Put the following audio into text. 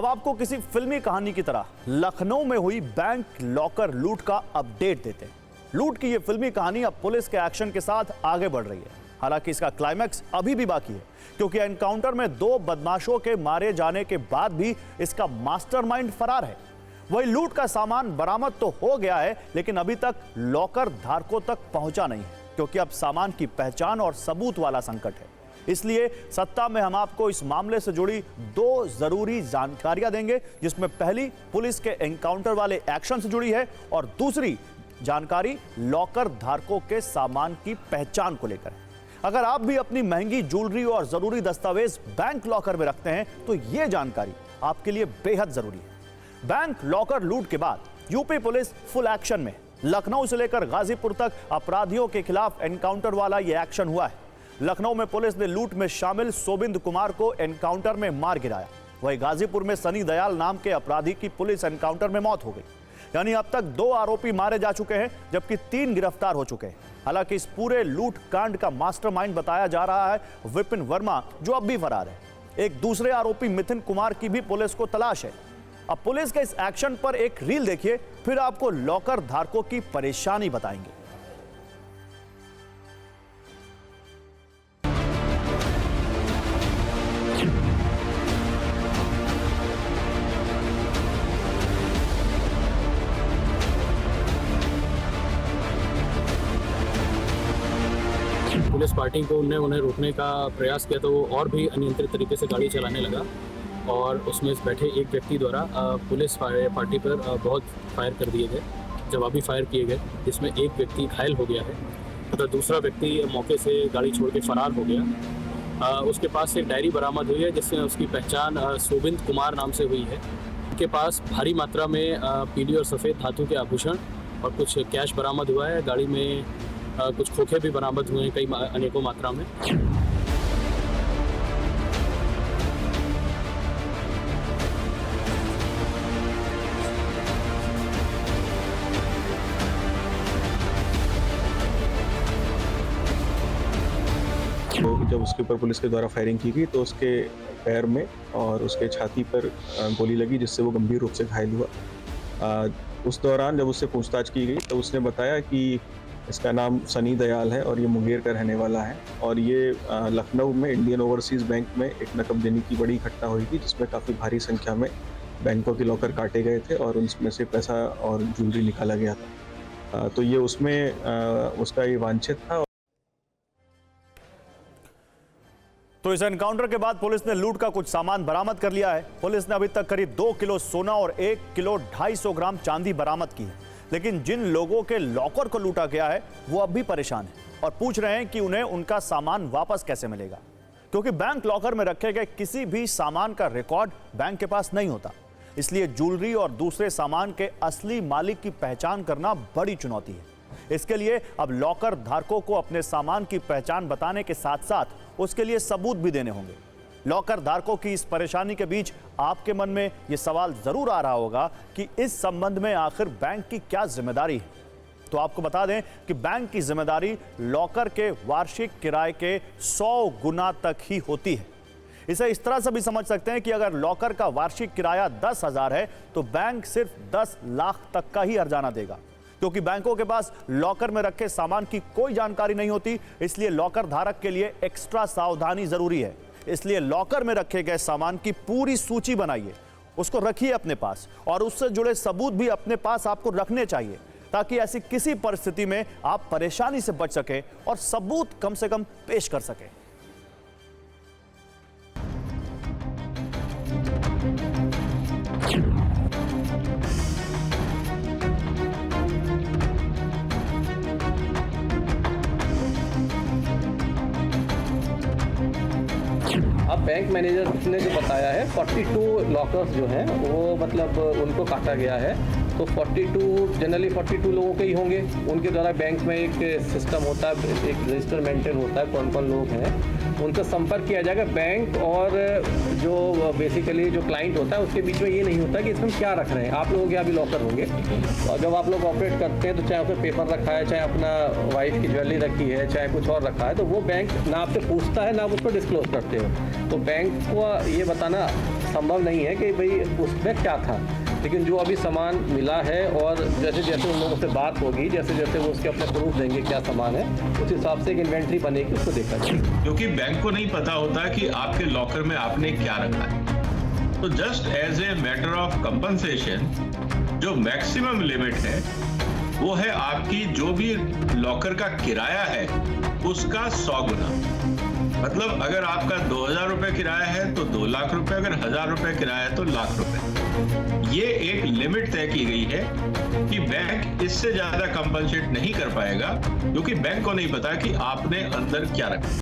अब आपको किसी फिल्मी कहानी की तरह लखनऊ में हुई बैंक लॉकर लूट का अपडेट देते हैं। लूट की यह फिल्मी कहानी अब पुलिस के एक्शन के साथ आगे बढ़ रही है। हालांकि इसका क्लाइमैक्स अभी भी बाकी है, क्योंकि एनकाउंटर में 2 बदमाशों के मारे जाने के बाद भी इसका मास्टरमाइंड फरार है। वही लूट का सामान बरामद तो हो गया है, लेकिन अभी तक लॉकर धारकों तक पहुंचा नहीं है, क्योंकि अब सामान की पहचान और सबूत वाला संकट है। इसलिए सत्ता में हम आपको इस मामले से जुड़ी 2 जरूरी जानकारियां देंगे, जिसमें पहली पुलिस के एनकाउंटर वाले एक्शन से जुड़ी है और दूसरी जानकारी लॉकर धारकों के सामान की पहचान को लेकर है। अगर आप भी अपनी महंगी ज्वेलरी और जरूरी दस्तावेज बैंक लॉकर में रखते हैं तो यह जानकारी आपके लिए बेहद जरूरी है। बैंक लॉकर लूट के बाद यूपी पुलिस फुल एक्शन में। लखनऊ से लेकर गाजीपुर तक अपराधियों के खिलाफ एनकाउंटर वाला यह एक्शन हुआ है। लखनऊ में पुलिस ने लूट में शामिल सोबिंद कुमार को एनकाउंटर में मार गिराया। वहीं गाजीपुर में सनी दयाल नाम के अपराधी की पुलिस एनकाउंटर में मौत हो गई। यानी अब तक 2 आरोपी मारे जा चुके हैं, जबकि 3 गिरफ्तार हो चुके हैं। हालांकि इस पूरे लूट कांड का मास्टरमाइंड बताया जा रहा है विपिन वर्मा, जो अब भी फरार है। एक दूसरे आरोपी मिथुन कुमार की भी पुलिस को तलाश है। अब पुलिस के इस एक्शन पर एक रील देखिए, फिर आपको लॉकर धारकों की परेशानी बताएंगे। पुलिस पार्टी को उन्हें रोकने का प्रयास किया तो वो और भी अनियंत्रित तरीके से गाड़ी चलाने लगा और उसमें बैठे एक व्यक्ति द्वारा पुलिस पार्टी पर बहुत फायर कर दिए गए, जवाबी फायर किए गए, जिसमें एक व्यक्ति घायल हो गया है तथा दूसरा व्यक्ति मौके से गाड़ी छोड़ के फरार हो गया। उसके पास एक डायरी बरामद हुई है, जिससे उसकी पहचान सोबिंद कुमार नाम से हुई है। उनके पास भारी मात्रा में पीली और सफ़ेद धातु के आभूषण और कुछ कैश बरामद हुआ है। गाड़ी में कुछ खोखे भी बरामद हुए हैं, कई अनेकों मात्रा में। तो जब उसके ऊपर पुलिस के द्वारा फायरिंग की गई तो उसके पैर में और उसके छाती पर गोली लगी, जिससे वो गंभीर रूप से घायल हुआ। उस दौरान जब उससे पूछताछ की गई तो उसने बताया कि इसका नाम सनी दयाल है और ये मुंगेर का रहने वाला है और ये लखनऊ में इंडियन ओवरसीज़ बैंक में एक नकद देने की बड़ी घटना हुई थी, जिसमें काफ़ी भारी संख्या में बैंकों के लॉकर काटे गए थे और उनमें से पैसा और ज्वेलरी निकाला गया था। तो ये उसमें उसका ये वांछित था। तो इस एनकाउंटर के बाद पुलिस ने लूट का कुछ सामान बरामद कर लिया है। पुलिस ने अभी तक करीब 2 किलो सोना और 1 किलो 250 ग्राम चांदी बरामद की है। लेकिन जिन लोगों के लॉकर को लूटा गया है वो अब भी परेशान हैं और पूछ रहे हैं कि उन्हें उनका सामान वापस कैसे मिलेगा, क्योंकि बैंक लॉकर में रखे गए किसी भी सामान का रिकॉर्ड बैंक के पास नहीं होता। इसलिए ज्वेलरी और दूसरे सामान के असली मालिक की पहचान करना बड़ी चुनौती है। इसके लिए अब लॉकर धारकों को अपने सामान की पहचान बताने के साथ साथ उसके लिए सबूत भी देने होंगे। लॉकर धारकों की इस परेशानी के बीच आपके मन में यह सवाल जरूर आ रहा होगा कि इस संबंध में आखिर बैंक की क्या जिम्मेदारी है। तो आपको बता दें कि बैंक की जिम्मेदारी लॉकर के वार्षिक किराए के 100 गुना तक ही होती है। इसे इस तरह से भी समझ सकते हैं कि अगर लॉकर का वार्षिक किराया 10,000 है तो बैंक सिर्फ 10 लाख तक का ही हर्जाना देगा, क्योंकि बैंकों के पास लॉकर में रखे सामान की कोई जानकारी नहीं होती। इसलिए लॉकर धारक के लिए एक्स्ट्रा सावधानी जरूरी है। इसलिए लॉकर में रखे गए सामान की पूरी सूची बनाइए, उसको रखिए अपने पास और उससे जुड़े सबूत भी अपने पास आपको रखने चाहिए, ताकि ऐसी किसी परिस्थिति में आप परेशानी से बच सके और सबूत कम से कम पेश कर सके। अब बैंक मैनेजर ने जो बताया है 42 लॉकर्स जो हैं वो मतलब उनको काटा गया है। तो 42 जनरली 42 लोगों के ही होंगे। उनके द्वारा बैंक में एक सिस्टम होता है, एक रजिस्टर मेंटेन होता है, कौन कौन लोग हैं उनका संपर्क किया जाएगा। बैंक और जो बेसिकली जो क्लाइंट होता है उसके बीच में ये नहीं होता कि इसमें क्या रख रहे हैं। आप लोगों के यहाँ भी लॉकर होंगे और जब आप लोग ऑपरेट करते हैं तो चाहे उसमें पेपर रखा है, चाहे अपना वाइफ की ज्वेलरी रखी है, चाहे कुछ और रखा है, तो वो बैंक ना आपसे पूछता है ना आप उसको डिस्क्लोज करते हो। तो बैंक को ये बताना संभव नहीं है कि भाई उसमें क्या था, लेकिन जो अभी सामान मिला है और जैसे जैसे उन लोगों से बात होगी, जैसे जैसे वो उसके अपने प्रूफ देंगे क्या सामान है, उस हिसाब से एक इन्वेंट्री बनेगी, उसको देखा जाएगा। क्योंकि बैंक को नहीं पता होता कि आपके लॉकर में आपने क्या रखा है, तो just as a matter of compensation जो मैक्सिमम लिमिट है वो है आपकी जो भी लॉकर का किराया है उसका 100 गुना। मतलब अगर आपका 2000 रुपए किराया है तो 2 लाख रुपए, अगर 1000 रुपए किराया है तो लाख रुपए। ये एक लिमिट तय की गई है कि बैंक इससे ज्यादा कंपनसेट नहीं कर पाएगा, क्योंकि बैंक को नहीं पता कि आपने अंदर क्या रखा।